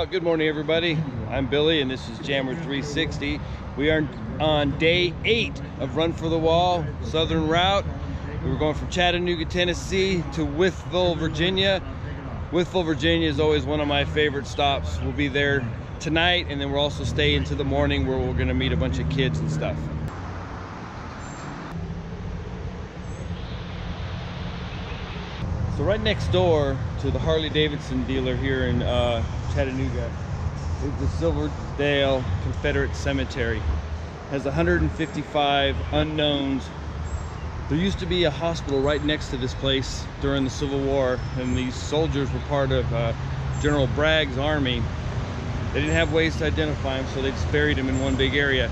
Well, good morning, everybody. I'm Billy, and this is Jammer 360. We are on day 8 of Run for the Wall, Southern Route. We're going from Chattanooga, Tennessee to Wytheville, Virginia. Wytheville, Virginia is always one of my favorite stops. We'll be there tonight, and then we'll also stay into the morning where we're going to meet a bunch of kids and stuff. So right next door to the Harley-Davidson dealer here in Chattanooga is the Silverdale Confederate Cemetery. It has 155 unknowns. There used to be a hospital right next to this place during the Civil War, and these soldiers were part of General Bragg's army. They didn't have ways to identify them, so they just buried them in one big area.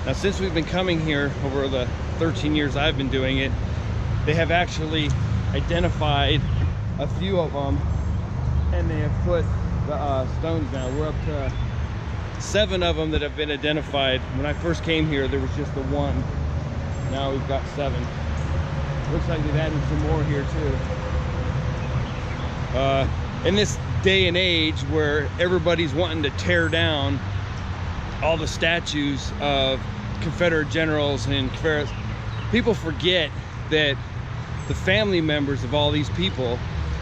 Now, since we've been coming here over the 13 years I've been doing it, they have actually identified a few of them, and they have put the stones down. We're up to 7 of them that have been identified. When I first came here, there was just the 1. Now we've got 7. Looks like they've added some more here too. In this day and age where everybody's wanting to tear down all the statues of Confederate generals and Confederates, people forget that the family members of all these people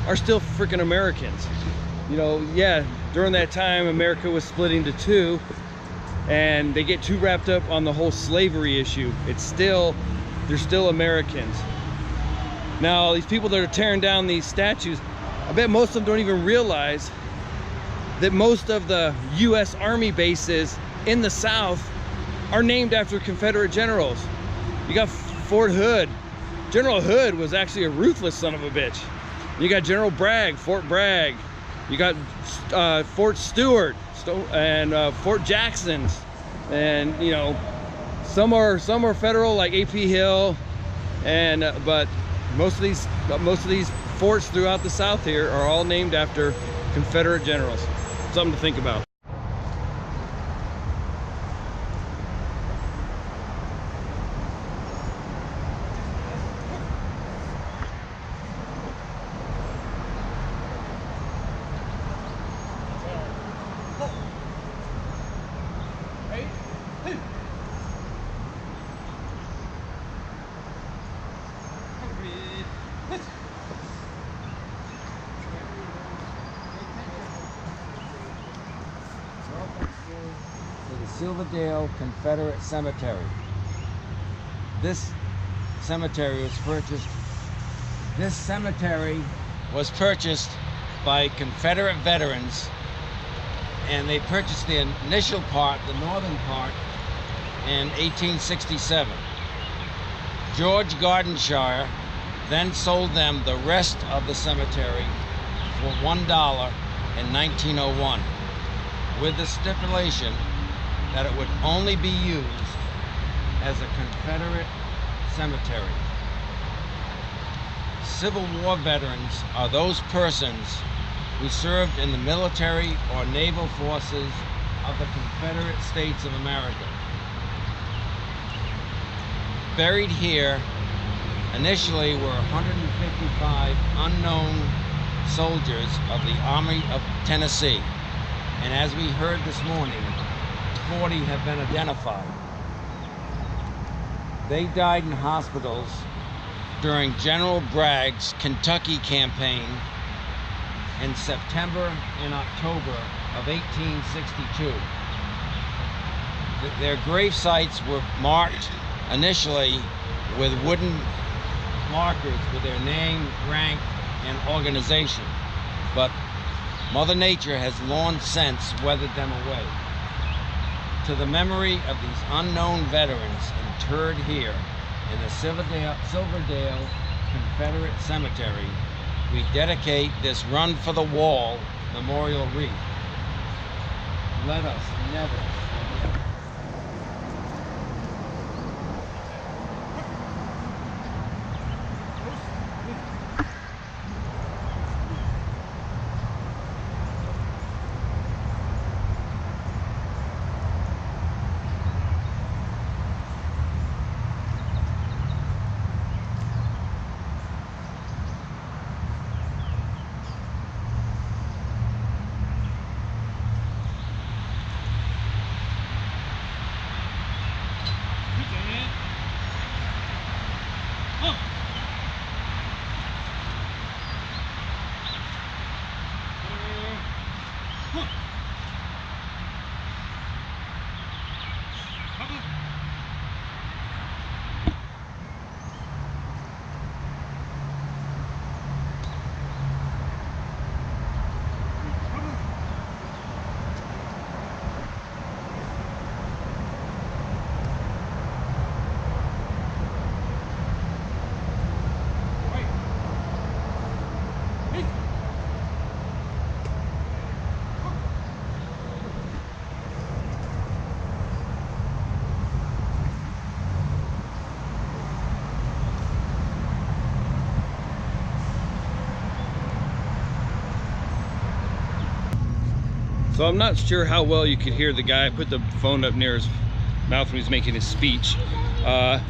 are still freaking Americans. You know, yeah, during that time America was split into 2, and they get too wrapped up on the whole slavery issue. They're still Americans. Now, these people that are tearing down these statues, I bet most of them don't even realize that most of the US Army bases in the South are named after Confederate generals. You got Fort Hood. General Hood was actually a ruthless son of a bitch. You got General Bragg, Fort Bragg. You got Fort Stewart and Fort Jackson's, and you know, some are federal, like AP Hill, and but most of these forts throughout the South here are all named after Confederate generals. Something to think about. Silverdale Confederate Cemetery. This cemetery was purchased by Confederate veterans, and they purchased the initial part, the northern part, in 1867. George Gardenshire then sold them the rest of the cemetery for $1 in 1901, with the stipulation that it would only be used as a Confederate cemetery. Civil War veterans are those persons who served in the military or naval forces of the Confederate States of America. Buried here initially were 155 unknown soldiers of the Army of Tennessee, and as we heard this morning, 40 have been identified. They died in hospitals during General Bragg's Kentucky campaign in September and October of 1862. Their grave sites were marked initially with wooden markers with their name, rank, and organization, but Mother Nature has long since weathered them away. To the memory of these unknown veterans interred here in the Silverdale Confederate Cemetery, we dedicate this Run for the Wall memorial wreath. Let us never forget. So I'm not sure how well you could hear the guy. I put the phone up near his mouth when he was making his speech. When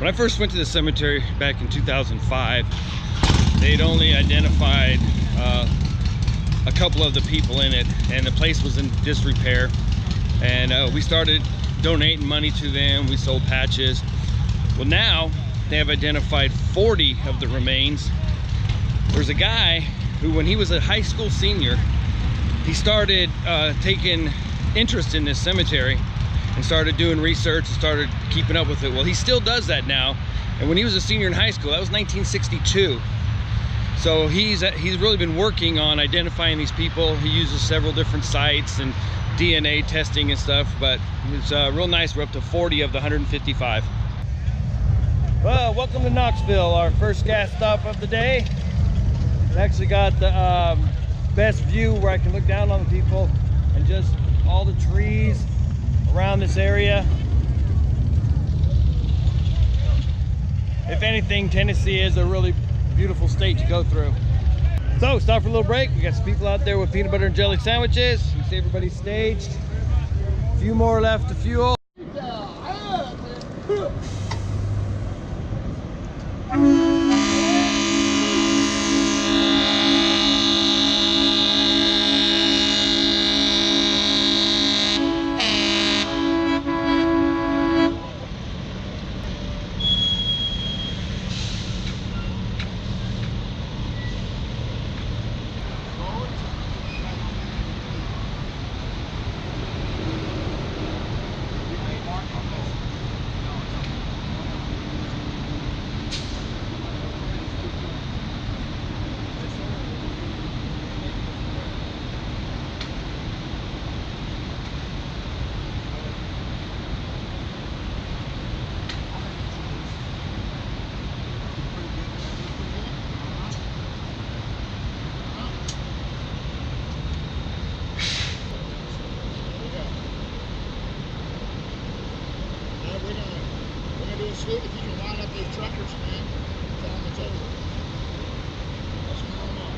I first went to the cemetery back in 2005, they'd only identified a couple of the people in it, and the place was in disrepair. And we started donating money to them. We sold patches. Well, now they have identified 40 of the remains. There's a guy who, when he was a high school senior, he started taking interest in this cemetery and started doing research and started keeping up with it. Well, he still does that now. And when he was a senior in high school, that was 1962. So he's really been working on identifying these people. He uses several different sites and DNA testing and stuff, but it's real nice. We're up to 40 of the 155. Well, welcome to Knoxville, our first gas stop of the day. I've actually got the best view where I can look down on the people and just all the trees around this area. If anything, Tennessee is a really beautiful state to go through. So, stop for a little break. We got some people out there with peanut butter and jelly sandwiches. You see everybody's staged. A few more left to fuel. If you can line up those truckers, man, tell them it's over. Let's warm them up.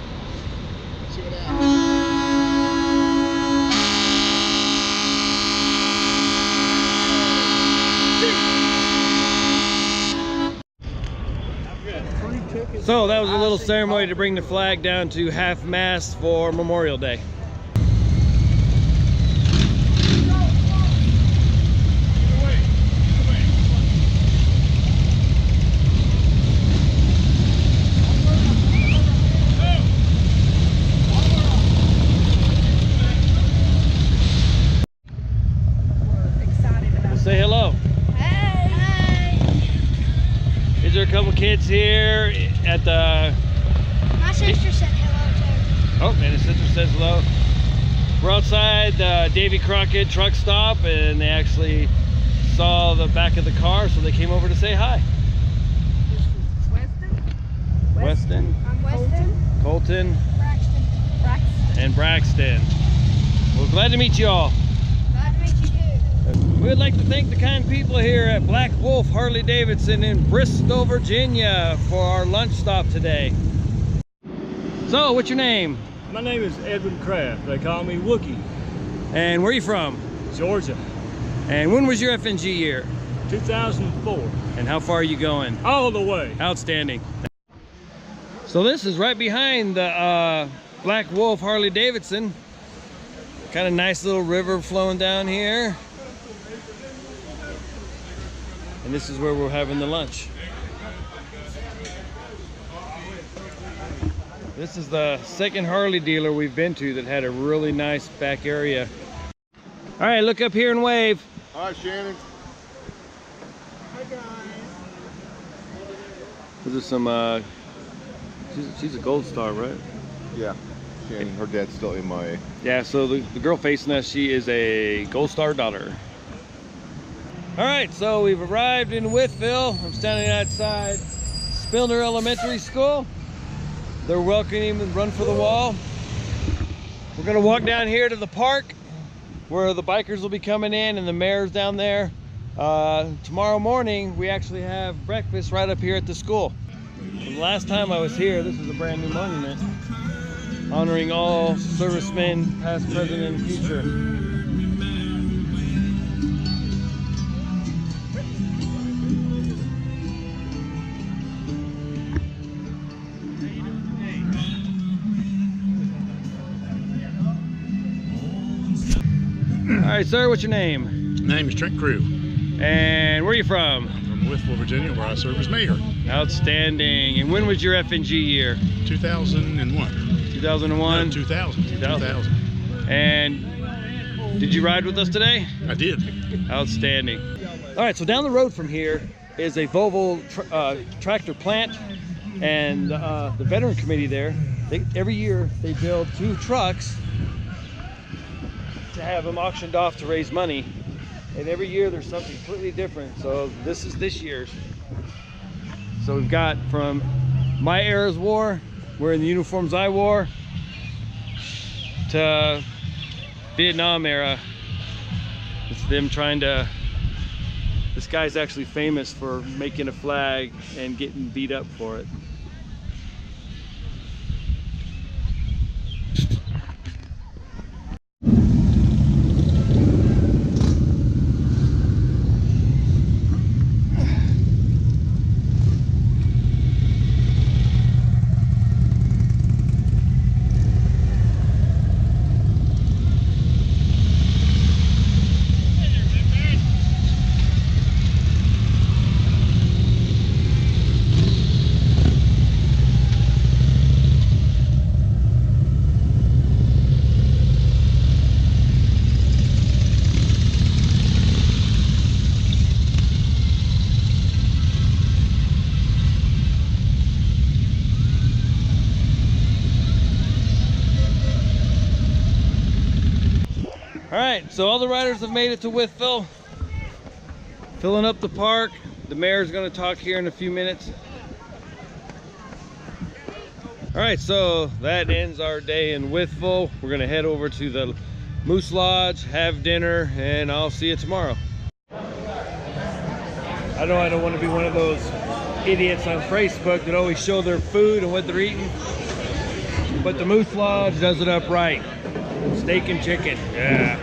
Let's see what happens. So that was a little ceremony to bring the flag down to half-mast for Memorial Day. Say hello. Hey. Is there a couple kids here at the... My sister said hello too. Oh, and his sister says hello. We're outside the Davy Crockett truck stop, and they actually saw the back of the car, so they came over to say hi. Weston. I'm Weston. Colton. Braxton. And Braxton. Well, glad to meet you all. Glad to meet you too. We would like to thank the kind people here at Black Wolf Harley Davidson in Bristol, Virginia for our lunch stop today. So, what's your name? My name is Edwin Kraft. They call me Wookie. And where are you from? Georgia. And when was your FNG year? 2004. And how far are you going? All the way. Outstanding. So this is right behind the Black Wolf Harley Davidson. Kind of nice little river flowing down here. And this is where we're having the lunch. This is the second Harley dealer we've been to that had a really nice back area. All right, look up here and wave. Hi, Shannon. Hi guys. This is some, she's a gold star, right? Yeah, Shannon. Her dad's still MIA. Yeah, so the girl facing us, she is a gold star daughter. All right, so we've arrived in Wytheville. I'm standing outside Spilner Elementary School. They're welcoming him and run for the wall. We're gonna walk down here to the park where the bikers will be coming in and the mayor's down there. Tomorrow morning, we actually have breakfast right up here at the school. The last time I was here, this is a brand new monument. honoring all servicemen, past, present, and future. All right, sir, what's your name? My name is Trent Crew. And where are you from? From Wytheville, Virginia, where I serve as mayor. Outstanding. And when was your FNG year? 2001. 2001? No, 2000. 2000. And did you ride with us today? I did. Outstanding. All right, so down the road from here is a Volvo tractor plant, and the veteran committee there, every year they build 2 trucks to have them auctioned off to raise money, and every year there's something completely different. So this is this year's. So we've got from my era's war, wearing the uniforms I wore, to Vietnam era. It's them trying to, this guy's actually famous for making a flag and getting beat up for it. All right, so all the riders have made it to Wytheville, filling up the park. The mayor's gonna talk here in a few minutes. All right, so that ends our day in Wytheville. We're gonna head over to the Moose Lodge, have dinner, and I'll see you tomorrow. I know I don't want to be one of those idiots on Facebook that always show their food and what they're eating, but the Moose Lodge does it up right. Steak and chicken, yeah.